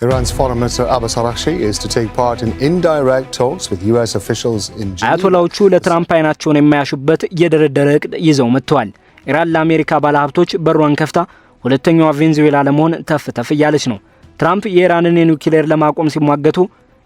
Iran's Foreign Minister Abbas Araghchi is to take part in indirect talks with US officials in Geneva. አያቶላዎቹ ለትራምፕ አይናቸውን የማያሹበት የድርድር እቅድ ይዘው መጥተዋል። ኢራን ለአሜሪካ ባለሀብቶች በሯን ከፍታ ሁለተኛዋ ቬንዙዌላ ለመሆን ተፍ እያለች ነው። ትራምፕ የኢራንን የኒውክሌር ለማቆም ሲሟገቱ፣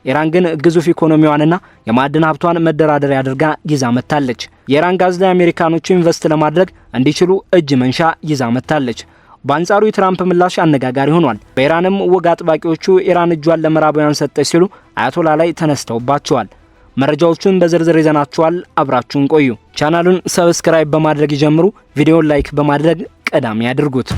ኢራን ግን ግዙፍ ኢኮኖሚዋንና የማዕድን ሀብቷን መደራደሪያ አድርጋ ይዛ መጥታለች። የኢራን ጋዝ ላይ አሜሪካኖቹ ኢንቨስት ለማድረግ እንዲችሉ እጅ መንሻ ይዛ መጥታለች። በአንጻሩ የትራምፕ ምላሽ አነጋጋሪ ሆኗል። በኢራንም ወግ አጥባቂዎቹ ኢራን እጇን ለምዕራባውያን ሰጠች ሲሉ አያቶላ ላይ ተነስተውባቸዋል። መረጃዎቹን በዝርዝር ይዘናቸዋል። አብራችሁን ቆዩ። ቻናሉን ሰብስክራይብ በማድረግ ይጀምሩ። ቪዲዮውን ላይክ በማድረግ ቀዳሚ ያድርጉት።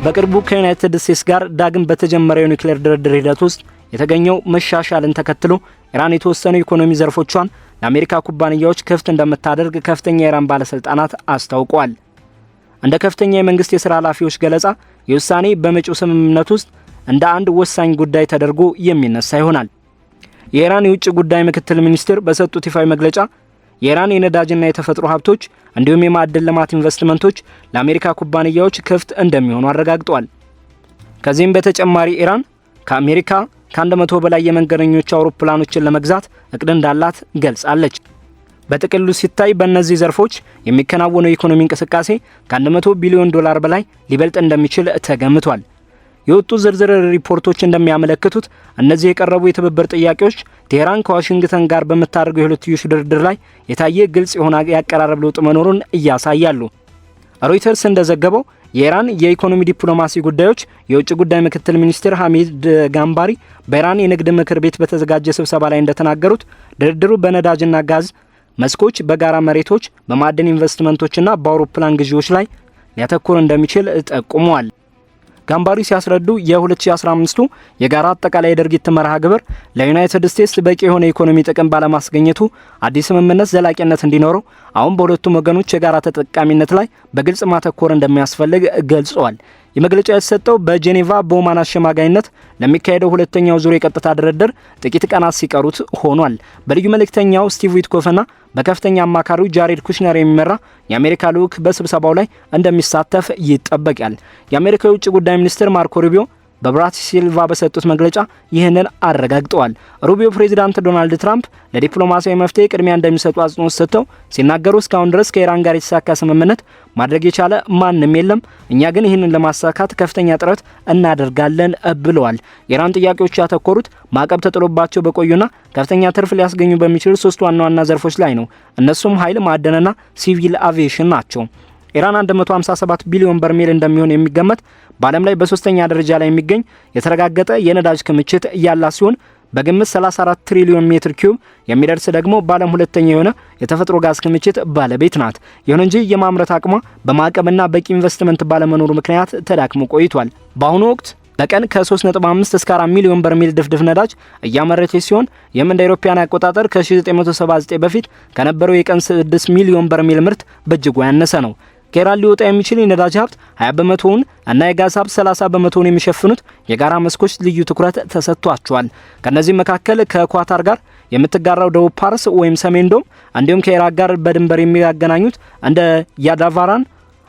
በቅርቡ ከዩናይትድ ስቴትስ ጋር ዳግም በተጀመረው የኒውክሌር ድርድር ሂደት ውስጥ የተገኘው መሻሻልን ተከትሎ ኢራን የተወሰኑ ኢኮኖሚ ዘርፎቿን ለአሜሪካ ኩባንያዎች ክፍት እንደምታደርግ ከፍተኛ የኢራን ባለስልጣናት አስታውቀዋል። እንደ ከፍተኛ የመንግስት የሥራ ኃላፊዎች ገለጻ የውሳኔ በመጪው ስምምነት ውስጥ እንደ አንድ ወሳኝ ጉዳይ ተደርጎ የሚነሳ ይሆናል። የኢራን የውጭ ጉዳይ ምክትል ሚኒስትር በሰጡት ይፋዊ መግለጫ የኢራን የነዳጅና የተፈጥሮ ሀብቶች እንዲሁም የማዕድን ልማት ኢንቨስትመንቶች ለአሜሪካ ኩባንያዎች ክፍት እንደሚሆኑ አረጋግጠዋል። ከዚህም በተጨማሪ ኢራን ከአሜሪካ ከ100 በላይ የመንገደኞች አውሮፕላኖችን ለመግዛት እቅድ እንዳላት ገልጻለች። በጥቅሉ ሲታይ በእነዚህ ዘርፎች የሚከናወነው የኢኮኖሚ እንቅስቃሴ ከ100 ቢሊዮን ዶላር በላይ ሊበልጥ እንደሚችል ተገምቷል። የወጡ ዝርዝር ሪፖርቶች እንደሚያመለክቱት እነዚህ የቀረቡ የትብብር ጥያቄዎች ቴህራን ከዋሽንግተን ጋር በምታደርገው የሁለትዮሽ ድርድር ላይ የታየ ግልጽ የሆነ ያቀራረብ ለውጥ መኖሩን እያሳያሉ። ሮይተርስ እንደዘገበው የኢራን የኢኮኖሚ ዲፕሎማሲ ጉዳዮች የውጭ ጉዳይ ምክትል ሚኒስትር ሐሚድ ጋምባሪ በኢራን የንግድ ምክር ቤት በተዘጋጀ ስብሰባ ላይ እንደተናገሩት ድርድሩ በነዳጅና ጋዝ መስኮች፣ በጋራ መሬቶች፣ በማዕድን ኢንቨስትመንቶችና በአውሮፕላን ግዢዎች ላይ ሊያተኩር እንደሚችል ጠቁመዋል። ጋምባሪ ሲያስረዱ የ2015ቱ የጋራ አጠቃላይ የድርጊት መርሃ ግብር ለዩናይትድ ስቴትስ በቂ የሆነ ኢኮኖሚ ጥቅም ባለማስገኘቱ አዲስ ስምምነት ዘላቂነት እንዲኖረው አሁን በሁለቱም ወገኖች የጋራ ተጠቃሚነት ላይ በግልጽ ማተኮር እንደሚያስፈልግ ገልጸዋል። የመግለጫ የተሰጠው በጄኔቫ በኦማን አሸማጋይነት ለሚካሄደው ሁለተኛው ዙር የቀጥታ ድርድር ጥቂት ቀናት ሲቀሩት ሆኗል። በልዩ መልእክተኛው ስቲቭ ዊትኮፍና በከፍተኛ አማካሪው ጃሬድ ኩሽነር የሚመራ የአሜሪካ ልዑክ በስብሰባው ላይ እንደሚሳተፍ ይጠበቃል። የአሜሪካ የውጭ ጉዳይ ሚኒስትር ማርኮ ሩቢዮ በብራቲስላቫ በሰጡት መግለጫ ይህንን አረጋግጠዋል። ሩቢዮ ፕሬዚዳንት ዶናልድ ትራምፕ ለዲፕሎማሲያዊ መፍትሄ ቅድሚያ እንደሚሰጡ አጽንኦት ሰጥተው ሲናገሩ እስካሁን ድረስ ከኢራን ጋር የተሳካ ስምምነት ማድረግ የቻለ ማንም የለም፣ እኛ ግን ይህንን ለማሳካት ከፍተኛ ጥረት እናደርጋለን ብለዋል። የኢራን ጥያቄዎች ያተኮሩት ማዕቀብ ተጥሎባቸው በቆዩና ከፍተኛ ትርፍ ሊያስገኙ በሚችሉ ሶስት ዋና ዋና ዘርፎች ላይ ነው። እነሱም ኃይል፣ ማዕድንና ሲቪል አቪዬሽን ናቸው። ኢራን 157 ቢሊዮን በርሜል እንደሚሆን የሚገመት በዓለም ላይ በሶስተኛ ደረጃ ላይ የሚገኝ የተረጋገጠ የነዳጅ ክምችት ያላት ሲሆን በግምት 34 ትሪሊዮን ሜትር ኪዩብ የሚደርስ ደግሞ በዓለም ሁለተኛ የሆነ የተፈጥሮ ጋዝ ክምችት ባለቤት ናት። ይሁን እንጂ የማምረት አቅሟ በማዕቀብና በቂ ኢንቨስትመንት ባለመኖሩ ምክንያት ተዳክሞ ቆይቷል። በአሁኑ ወቅት በቀን ከ3.5 እስከ 4 ሚሊዮን በርሜል ድፍድፍ ነዳጅ እያመረተች ሲሆን ይህም እንደ አውሮፓውያን አቆጣጠር ከ1979 በፊት ከነበረው የቀን 6 ሚሊዮን በርሜል ምርት በእጅጉ ያነሰ ነው። ከኢራን ሊወጣ የሚችል የነዳጅ ሀብት 20 በመቶውን እና የጋዝ ሀብት 30 በመቶውን የሚሸፍኑት የጋራ መስኮች ልዩ ትኩረት ተሰጥቷቸዋል። ከነዚህ መካከል ከኳታር ጋር የምትጋራው ደቡብ ፓርስ ወይም ሰሜን ዶም እንዲሁም ከኢራቅ ጋር በድንበር የሚያገናኙት እንደ ያዳቫራን፣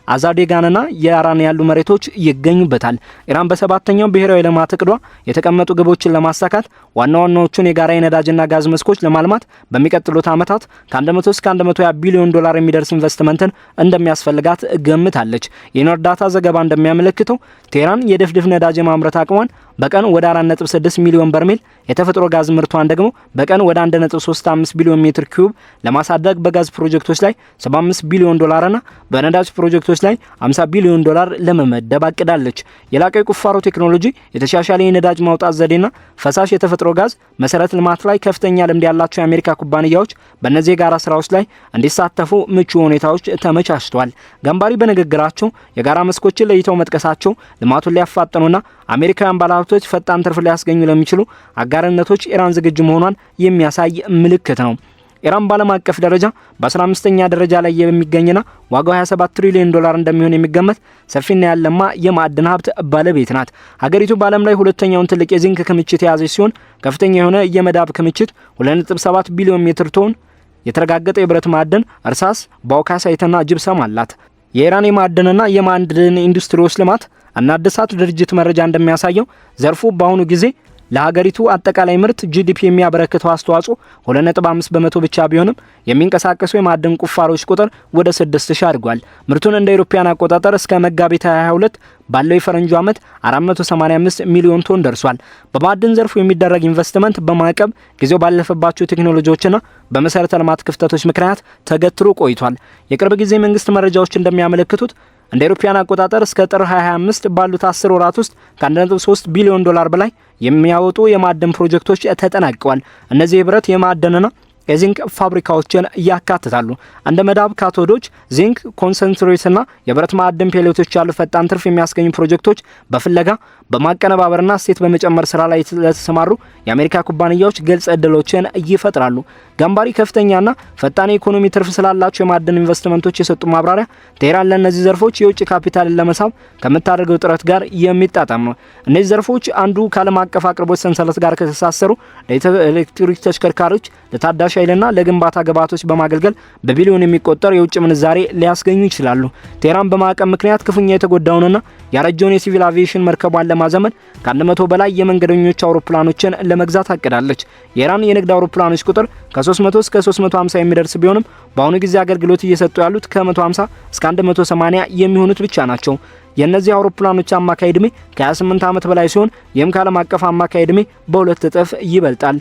አዛዴጋንና የአራን ያሉ መሬቶች ይገኙበታል። ኢራን በሰባተኛው ብሔራዊ ልማት እቅዷ የተቀመጡ ግቦችን ለማሳካት ዋና ዋናዎቹን የጋራ የነዳጅና ጋዝ መስኮች ለማልማት በሚቀጥሉት ዓመታት ከ100 እስከ 120 ቢሊዮን ዶላር የሚደርስ ኢንቨስትመንትን እንደሚያስፈልጋት ገምታለች። ይህን እርዳታ ዘገባ እንደሚያመለክተው ቴህራን የድፍድፍ ነዳጅ የማምረት አቅሟን በቀን ወደ 4.6 ሚሊዮን በርሜል የተፈጥሮ ጋዝ ምርቷን ደግሞ በቀን ወደ 1.35 ቢሊዮን ሜትር ኪዩብ ለማሳደግ በጋዝ ፕሮጀክቶች ላይ 75 ቢሊዮን ዶላርና በነዳጅ ፕሮጀክቶች ላይ 50 ቢሊዮን ዶላር ለመመደብ አቅዳለች። የላቀ የቁፋሮ ቴክኖሎጂ፣ የተሻሻለ የነዳጅ ማውጣት ዘዴና ፈሳሽ የተፈጥሮ ጋዝ መሰረት ልማት ላይ ከፍተኛ ልምድ ያላቸው የአሜሪካ ኩባንያዎች በእነዚህ የጋራ ስራዎች ላይ እንዲሳተፉ ምቹ ሁኔታዎች ተመቻችተዋል። ጋምባሪ በንግግራቸው የጋራ መስኮችን ለይተው መጥቀሳቸው ልማቱን ሊያፋጥኑና አሜሪካውያን ባለሀብቶች ፈጣን ትርፍ ሊያስገኙ ለሚችሉ አጋርነቶች ኢራን ዝግጁ መሆኗን የሚያሳይ ምልክት ነው። ኢራን በዓለም አቀፍ ደረጃ በ15ኛ ደረጃ ላይ የሚገኝና ዋጋው 27 ትሪሊዮን ዶላር እንደሚሆን የሚገመት ሰፊና ያለማ የማዕድን ሀብት ባለቤት ናት። ሀገሪቱ በዓለም ላይ ሁለተኛውን ትልቅ የዚንክ ክምችት የያዘች ሲሆን ከፍተኛ የሆነ የመዳብ ክምችት 2.7 ቢሊዮን ሜትር ቶን የተረጋገጠ የብረት ማዕድን፣ እርሳስ፣ ባውካሳይትና ጅብሰም አላት። የኢራን የማዕድንና የማዕድን ኢንዱስትሪዎች ልማት እና እድሳት ድርጅት መረጃ እንደሚያሳየው ዘርፉ በአሁኑ ጊዜ ለሀገሪቱ አጠቃላይ ምርት ጂዲፒ የሚያበረክተው አስተዋጽኦ 2.5 በመቶ ብቻ ቢሆንም የሚንቀሳቀሱ የማዕድን ቁፋሮች ቁጥር ወደ 6000 አድጓል። ምርቱን እንደ አውሮፓውያን አቆጣጠር እስከ መጋቢት 22 ባለው የፈረንጆ ዓመት 485 ሚሊዮን ቶን ደርሷል። በማዕድን ዘርፉ የሚደረግ ኢንቨስትመንት በማዕቀብ ጊዜው ባለፈባቸው ቴክኖሎጂዎችና በመሰረተ ልማት ክፍተቶች ምክንያት ተገትሮ ቆይቷል። የቅርብ ጊዜ መንግስት መረጃዎች እንደሚያመለክቱት እንደ አውሮፓውያን አቆጣጠር እስከ ጥር 2025 ባሉት 10 ወራት ውስጥ ከ1.3 ቢሊዮን ዶላር በላይ የሚያወጡ የማዕድን ፕሮጀክቶች ተጠናቀዋል። እነዚህ የብረት የማዕድንና የዚንክ ፋብሪካዎችን ያካትታሉ። እንደ መዳብ ካቶዶች፣ ዚንክ ኮንሰንትሬትና የብረት ማዕድን ፔሌቶች ያሉ ፈጣን ትርፍ የሚያስገኙ ፕሮጀክቶች በፍለጋ በማቀነባበርና እሴት በመጨመር ስራ ላይ ለተሰማሩ የአሜሪካ ኩባንያዎች ግልጽ እድሎችን ይፈጥራሉ። ገንባሪ ከፍተኛና ፈጣን የኢኮኖሚ ትርፍ ስላላቸው የማዕድን ኢንቨስትመንቶች የሰጡ ማብራሪያ ቴህራን ለእነዚህ ዘርፎች የውጭ ካፒታልን ለመሳብ ከምታደርገው ጥረት ጋር የሚጣጣም ነው። እነዚህ ዘርፎች አንዱ ከዓለም አቀፍ አቅርቦት ሰንሰለት ጋር ከተሳሰሩ ለኤሌክትሪክ ተሽከርካሪዎች፣ ለታዳሽ ኃይልና ለግንባታ ግብዓቶች በማገልገል በቢሊዮን የሚቆጠር የውጭ ምንዛሬ ሊያስገኙ ይችላሉ። ቴህራን በማዕቀብ ምክንያት ክፉኛ የተጎዳውንና ያረጀውን የሲቪል አቪዬሽን መርከቧን ለማዘመን ከ100 በላይ የመንገደኞች አውሮፕላኖችን ለመግዛት አቅዳለች። የኢራን የንግድ አውሮፕላኖች ቁጥር ከ300 እስከ 350 የሚደርስ ቢሆንም በአሁኑ ጊዜ አገልግሎት እየሰጡ ያሉት ከ150 እስከ 180 የሚሆኑት ብቻ ናቸው። የእነዚህ አውሮፕላኖች አማካይ ዕድሜ ከ28 ዓመት በላይ ሲሆን ይህም ከዓለም አቀፍ አማካይ ዕድሜ በ2 እጥፍ ይበልጣል።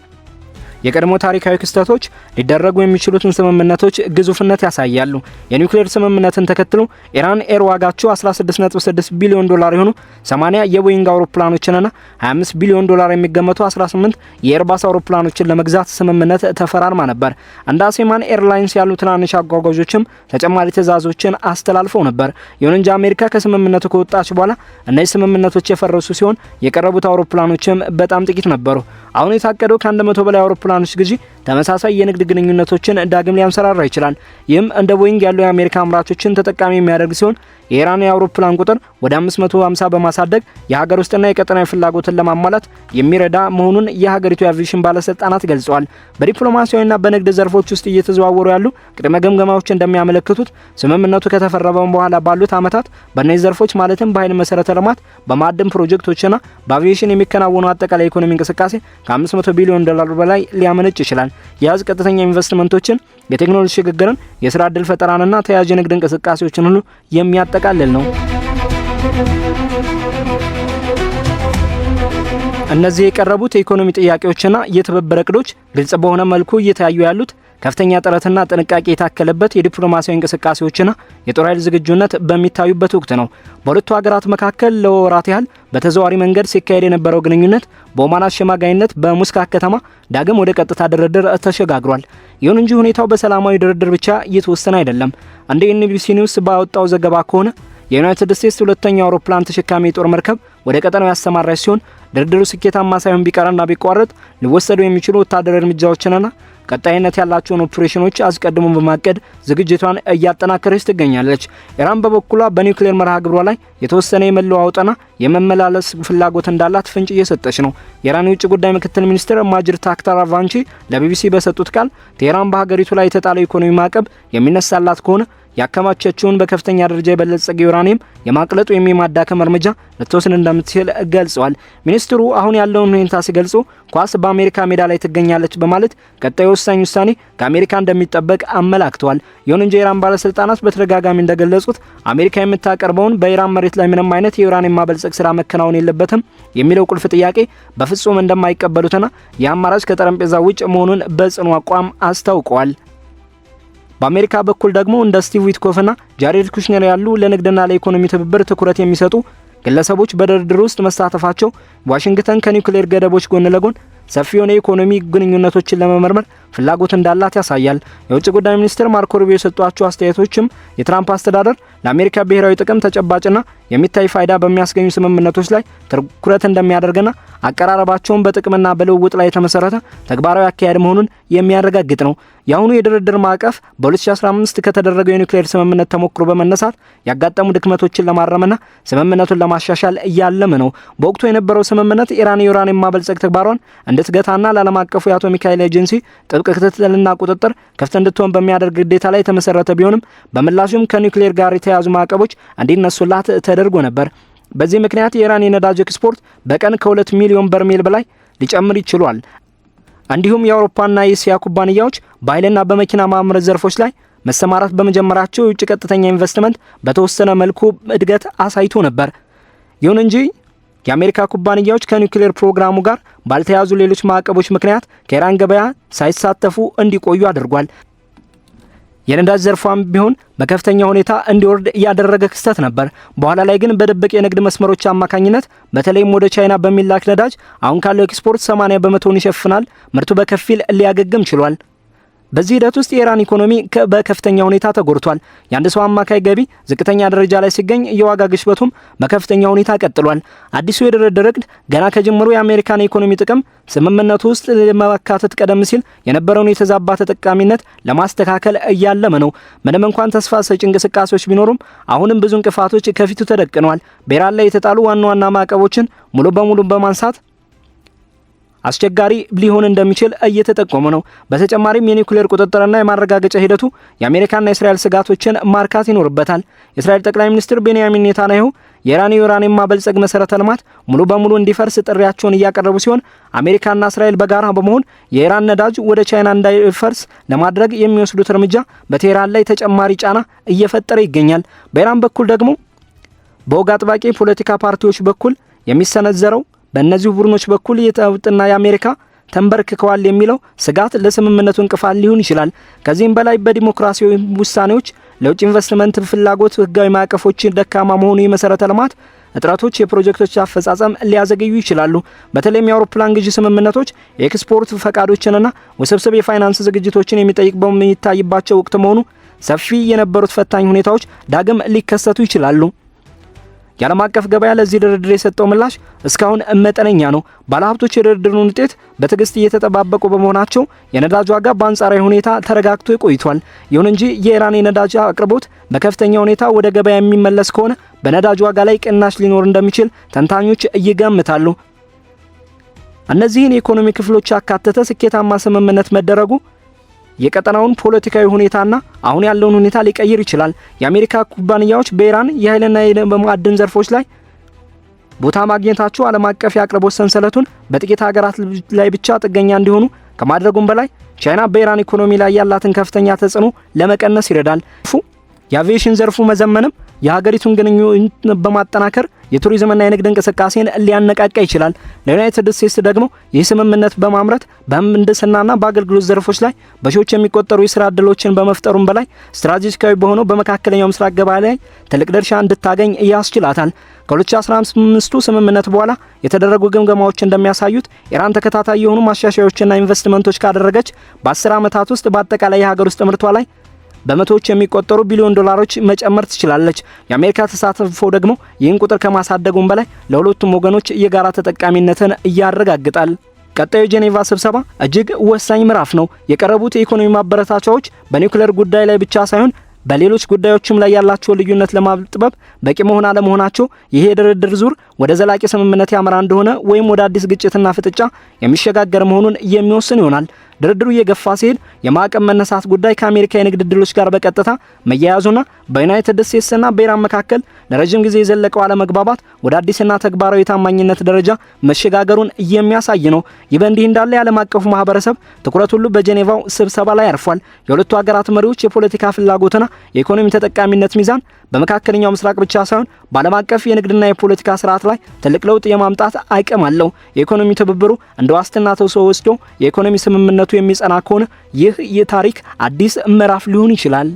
የቀድሞ ታሪካዊ ክስተቶች ሊደረጉ የሚችሉትን ስምምነቶች ግዙፍነት ያሳያሉ። የኒውክሌር ስምምነትን ተከትሎ ኢራን ኤር ዋጋቸው 16.6 ቢሊዮን ዶላር የሆኑ 80 የቦይንግ አውሮፕላኖችንና 25 ቢሊዮን ዶላር የሚገመቱ 18 የኤርባስ አውሮፕላኖችን ለመግዛት ስምምነት ተፈራርማ ነበር። እንደ አሴማን ኤርላይንስ ያሉ ትናንሽ አጓጓዦችም ተጨማሪ ትዕዛዞችን አስተላልፈው ነበር። ይሁን እንጂ አሜሪካ ከስምምነቱ ከወጣች በኋላ እነዚህ ስምምነቶች የፈረሱ ሲሆን የቀረቡት አውሮፕላኖችም በጣም ጥቂት ነበሩ። አሁን የታቀደው ከ100 በላይ አውሮፕላኖች ግዢ ተመሳሳይ የንግድ ግንኙነቶችን ዳግም ሊያንሰራራ ይችላል። ይህም እንደ ቦይንግ ያሉ የአሜሪካ አምራቾችን ተጠቃሚ የሚያደርግ ሲሆን የኢራን የአውሮፕላን ቁጥር ወደ 550 በማሳደግ የሀገር ውስጥና የቀጠናዊ ፍላጎትን ለማሟላት የሚረዳ መሆኑን የሀገሪቱ የአቪዬሽን ባለስልጣናት ገልጸዋል። በዲፕሎማሲያዊና በንግድ ዘርፎች ውስጥ እየተዘዋወሩ ያሉ ቅድመ ግምገማዎች እንደሚያመለክቱት ስምምነቱ ከተፈረመ በኋላ ባሉት ዓመታት በእነዚህ ዘርፎች ማለትም በኃይል መሰረተ ልማት፣ በማዕድን ፕሮጀክቶችና በአቪዬሽን የሚከናወኑ አጠቃላይ ኢኮኖሚ እንቅስቃሴ ከ500 ቢሊዮን ዶላር በላይ ሊያመነጭ ይችላል። የያዝ ቀጥተኛ ኢንቨስትመንቶችን፣ የቴክኖሎጂ ሽግግርን፣ የስራ ዕድል ፈጠራንና ተያያዥ ንግድ እንቅስቃሴዎችን ሁሉ የሚያጠቃልል ነው። እነዚህ የቀረቡት የኢኮኖሚ ጥያቄዎችና የትብብር እቅዶች ግልጽ በሆነ መልኩ እየተያዩ ያሉት ከፍተኛ ጥረትና ጥንቃቄ የታከለበት የዲፕሎማሲያዊ እንቅስቃሴዎችና የጦር ኃይል ዝግጁነት በሚታዩበት ወቅት ነው። በሁለቱ ሀገራት መካከል ለወራት ያህል በተዘዋዋሪ መንገድ ሲካሄድ የነበረው ግንኙነት በኦማን አሸማጋይነት በሙስካት ከተማ ዳግም ወደ ቀጥታ ድርድር ተሸጋግሯል። ይሁን እንጂ ሁኔታው በሰላማዊ ድርድር ብቻ እየተወሰነ አይደለም። እንደ ኤንቢሲ ኒውስ ባወጣው ዘገባ ከሆነ የዩናይትድ ስቴትስ ሁለተኛው አውሮፕላን ተሸካሚ የጦር መርከብ ወደ ቀጠናው ያሰማራች ሲሆን ድርድሩ ስኬታማ ሳይሆን ቢቀርና ቢቋረጥ ሊወሰዱ የሚችሉ ወታደራዊ እርምጃዎችንና ቀጣይነት ያላቸውን ኦፕሬሽኖች አስቀድሞ በማቀድ ዝግጅቷን እያጠናከረች ትገኛለች። ኢራን በበኩሏ በኒውክሌር መርሃ ግብሯ ላይ የተወሰነ የመለዋወጥና የመመላለስ ፍላጎት እንዳላት ፍንጭ እየሰጠች ነው። የኢራን የውጭ ጉዳይ ምክትል ሚኒስትር ማጅድ ታክታር አቫንቺ ለቢቢሲ በሰጡት ቃል ቴህራን በሀገሪቱ ላይ የተጣለው ኢኮኖሚ ማዕቀብ የሚነሳላት ከሆነ ያከማቸችውን በከፍተኛ ደረጃ የበለጸገ ዩራኒየም የማቅለጥ ወይም የማዳከም እርምጃ ልትወስድ እንደምትችል ገልጸዋል። ሚኒስትሩ አሁን ያለውን ሁኔታ ሲገልጹ ኳስ በአሜሪካ ሜዳ ላይ ትገኛለች በማለት ቀጣዩ ወሳኝ ውሳኔ ከአሜሪካ እንደሚጠበቅ አመላክተዋል። ይሁን እንጂ የኢራን ባለስልጣናት በተደጋጋሚ እንደገለጹት አሜሪካ የምታቀርበውን በኢራን መሬት ላይ ምንም አይነት የዩራኒየም ማበልጸግ ስራ መከናወን የለበትም የሚለው ቁልፍ ጥያቄ በፍጹም እንደማይቀበሉትና የአማራጭ ከጠረጴዛ ውጭ መሆኑን በጽኑ አቋም አስታውቀዋል። በአሜሪካ በኩል ደግሞ እንደ ስቲቭ ዊትኮፍና ጃሬድ ኩሽነር ያሉ ለንግድና ለኢኮኖሚ ትብብር ትኩረት የሚሰጡ ግለሰቦች በድርድር ውስጥ መሳተፋቸው ዋሽንግተን ከኒውክሌር ገደቦች ጎን ለጎን ሰፊ የሆነ ኢኮኖሚ ግንኙነቶችን ለመመርመር ፍላጎት እንዳላት ያሳያል። የውጭ ጉዳይ ሚኒስትር ማርኮ ሩቢዮ የሰጧቸው አስተያየቶችም የትራምፕ አስተዳደር ለአሜሪካ ብሔራዊ ጥቅም ተጨባጭና የሚታይ ፋይዳ በሚያስገኙ ስምምነቶች ላይ ትኩረት እንደሚያደርግና አቀራረባቸውን በጥቅምና በልውውጥ ላይ የተመሰረተ ተግባራዊ አካሄድ መሆኑን የሚያረጋግጥ ነው። የአሁኑ የድርድር ማዕቀፍ በ2015 ከተደረገው የኒውክሌር ስምምነት ተሞክሮ በመነሳት ያጋጠሙ ድክመቶችን ለማረምና ስምምነቱን ለማሻሻል እያለመ ነው። በወቅቱ የነበረው ስምምነት ኢራን የዩራኒየም ማበልጸግ ተግባሯን እንድትገታና ለዓለም አቀፉ የአቶሚክ ኃይል ኤጀንሲ ጥብቅ ክትትልና ቁጥጥር ክፍት እንድትሆን በሚያደርግ ግዴታ ላይ የተመሰረተ ቢሆንም በምላሹም ከኒውክሌር ጋር የተያዙ ማዕቀቦች እንዲነሱላት ተደርጎ ነበር። በዚህ ምክንያት የኢራን የነዳጅ ኤክስፖርት በቀን ከ2 ሚሊዮን በርሜል በላይ ሊጨምር ይችላል። እንዲሁም የአውሮፓና የእስያ ኩባንያዎች በኃይልና በመኪና ማምረት ዘርፎች ላይ መሰማራት በመጀመራቸው የውጭ ቀጥተኛ ኢንቨስትመንት በተወሰነ መልኩ እድገት አሳይቶ ነበር። ይሁን እንጂ የአሜሪካ ኩባንያዎች ከኒውክሌር ፕሮግራሙ ጋር ባልተያዙ ሌሎች ማዕቀቦች ምክንያት ከኢራን ገበያ ሳይሳተፉ እንዲቆዩ አድርጓል። የነዳጅ ዘርፏም ቢሆን በከፍተኛ ሁኔታ እንዲወርድ ያደረገ ክስተት ነበር። በኋላ ላይ ግን በድብቅ የንግድ መስመሮች አማካኝነት በተለይም ወደ ቻይና በሚላክ ነዳጅ አሁን ካለው ኤክስፖርት 80% ይሸፍናል። ምርቱ በከፊል ሊያገግም ችሏል። በዚህ ሂደት ውስጥ የኢራን ኢኮኖሚ በከፍተኛ ሁኔታ ተጎድቷል። የአንድ ሰው አማካይ ገቢ ዝቅተኛ ደረጃ ላይ ሲገኝ የዋጋ ግሽበቱም በከፍተኛ ሁኔታ ቀጥሏል። አዲሱ የድርድር እቅድ ገና ከጅምሩ የአሜሪካን የኢኮኖሚ ጥቅም ስምምነቱ ውስጥ ለማካተት ቀደም ሲል የነበረውን የተዛባ ተጠቃሚነት ለማስተካከል እያለመ ነው። ምንም እንኳን ተስፋ ሰጪ እንቅስቃሴዎች ቢኖሩም አሁንም ብዙ እንቅፋቶች ከፊቱ ተደቅነዋል። በኢራን ላይ የተጣሉ ዋና ዋና ማዕቀቦችን ሙሉ በሙሉ በማንሳት አስቸጋሪ ሊሆን እንደሚችል እየተጠቆመ ነው። በተጨማሪም የኒውክሌር ቁጥጥርና የማረጋገጫ ሂደቱ የአሜሪካና የእስራኤል ስጋቶችን ማርካት ይኖርበታል። የእስራኤል ጠቅላይ ሚኒስትር ቤንያሚን ኔታንያሁ የኢራን የዩራኒየም ማበልጸግ መሰረተ ልማት ሙሉ በሙሉ እንዲፈርስ ጥሪያቸውን እያቀረቡ ሲሆን አሜሪካና እስራኤል በጋራ በመሆን የኢራን ነዳጅ ወደ ቻይና እንዳይፈርስ ለማድረግ የሚወስዱት እርምጃ በቴህራን ላይ ተጨማሪ ጫና እየፈጠረ ይገኛል። በኢራን በኩል ደግሞ በወግ አጥባቂ ፖለቲካ ፓርቲዎች በኩል የሚሰነዘረው በእነዚህ ቡድኖች በኩል የውጥና የአሜሪካ ተንበርክከዋል የሚለው ስጋት ለስምምነቱ እንቅፋት ሊሆን ይችላል። ከዚህም በላይ በዲሞክራሲያዊ ውሳኔዎች ለውጭ ኢንቨስትመንት ፍላጎት ህጋዊ ማዕቀፎች ደካማ መሆኑ የመሰረተ ልማት እጥረቶች የፕሮጀክቶች አፈጻጸም ሊያዘገዩ ይችላሉ። በተለይም የአውሮፕላን ግዢ ስምምነቶች የኤክስፖርት ፈቃዶችንና ውስብስብ የፋይናንስ ዝግጅቶችን የሚጠይቅ በሚታይባቸው ወቅት መሆኑ ሰፊ የነበሩት ፈታኝ ሁኔታዎች ዳግም ሊከሰቱ ይችላሉ። የዓለም አቀፍ ገበያ ለዚህ ድርድር የሰጠው ምላሽ እስካሁን መጠነኛ ነው። ባለሀብቶች የድርድሩን ውጤት በትዕግስት እየተጠባበቁ በመሆናቸው የነዳጅ ዋጋ በአንጻራዊ ሁኔታ ተረጋግቶ ቆይቷል። ይሁን እንጂ የኢራን የነዳጅ አቅርቦት በከፍተኛ ሁኔታ ወደ ገበያ የሚመለስ ከሆነ በነዳጅ ዋጋ ላይ ቅናሽ ሊኖር እንደሚችል ተንታኞች ይገምታሉ። እነዚህን የኢኮኖሚ ክፍሎች ያካተተ ስኬታማ ስምምነት መደረጉ የቀጠናውን ፖለቲካዊ ሁኔታና አሁን ያለውን ሁኔታ ሊቀይር ይችላል። የአሜሪካ ኩባንያዎች በኢራን የኃይልና የማዕድን ዘርፎች ላይ ቦታ ማግኘታቸው ዓለም አቀፍ የአቅርቦት ሰንሰለቱን በጥቂት ሀገራት ላይ ብቻ ጥገኛ እንዲሆኑ ከማድረጉም በላይ ቻይና በኢራን ኢኮኖሚ ላይ ያላትን ከፍተኛ ተጽዕኖ ለመቀነስ ይረዳል። የአቪዬሽን ዘርፉ መዘመንም የሀገሪቱን ግንኙነት በማጠናከር የቱሪዝምና የንግድ እንቅስቃሴን ሊያነቃቃ ይችላል። ለዩናይትድ ስቴትስ ደግሞ ይህ ስምምነት በማምረት በምህንድስናና በአገልግሎት ዘርፎች ላይ በሺዎች የሚቆጠሩ የስራ ዕድሎችን በመፍጠሩም በላይ ስትራቴጂካዊ በሆነው በመካከለኛው ምስራቅ ገበያ ላይ ትልቅ ድርሻ እንድታገኝ ያስችላታል። ከ2015ቱ ስምምነት በኋላ የተደረጉ ግምገማዎች እንደሚያሳዩት ኢራን ተከታታይ የሆኑ ማሻሻያዎችና ኢንቨስትመንቶች ካደረገች በ10 ዓመታት ውስጥ በአጠቃላይ የሀገር ውስጥ ምርቷ ላይ በመቶዎች የሚቆጠሩ ቢሊዮን ዶላሮች መጨመር ትችላለች። የአሜሪካ ተሳትፎ ደግሞ ይህን ቁጥር ከማሳደጉም በላይ ለሁለቱም ወገኖች የጋራ ተጠቃሚነትን ያረጋግጣል። ቀጣዩ ጄኔቫ ስብሰባ እጅግ ወሳኝ ምዕራፍ ነው። የቀረቡት የኢኮኖሚ ማበረታቻዎች በኒውክሌር ጉዳይ ላይ ብቻ ሳይሆን በሌሎች ጉዳዮችም ላይ ያላቸው ልዩነት ለማጥበብ በቂ መሆን አለመሆናቸው ይሄ የድርድር ዙር ወደ ዘላቂ ስምምነት ያመራ እንደሆነ ወይም ወደ አዲስ ግጭትና ፍጥጫ የሚሸጋገር መሆኑን የሚወስን ይሆናል። ድርድሩ እየገፋ ሲሄድ የማዕቀብ መነሳት ጉዳይ ከአሜሪካ የንግድ ድሎች ጋር በቀጥታ መያያዙና በዩናይትድ ስቴትስና በኢራን መካከል ለረጅም ጊዜ የዘለቀው አለመግባባት ወደ አዲስና ተግባራዊ የታማኝነት ደረጃ መሸጋገሩን የሚያሳይ ነው። ይህ በእንዲህ እንዳለ የዓለም አቀፉ ማህበረሰብ ትኩረት ሁሉ በጄኔቫው ስብሰባ ላይ አርፏል። የሁለቱ ሀገራት መሪዎች የፖለቲካ ፍላጎትና የኢኮኖሚ ተጠቃሚነት ሚዛን በመካከለኛው ምስራቅ ብቻ ሳይሆን በዓለም አቀፍ የንግድና የፖለቲካ ስርዓት ላይ ትልቅ ለውጥ የማምጣት አቅም አለው። የኢኮኖሚ ትብብሩ እንደ ዋስትና ተወስዶ የኢኮኖሚ ስምምነቱ የሚጸና ከሆነ ይህ የታሪክ አዲስ ምዕራፍ ሊሆን ይችላል።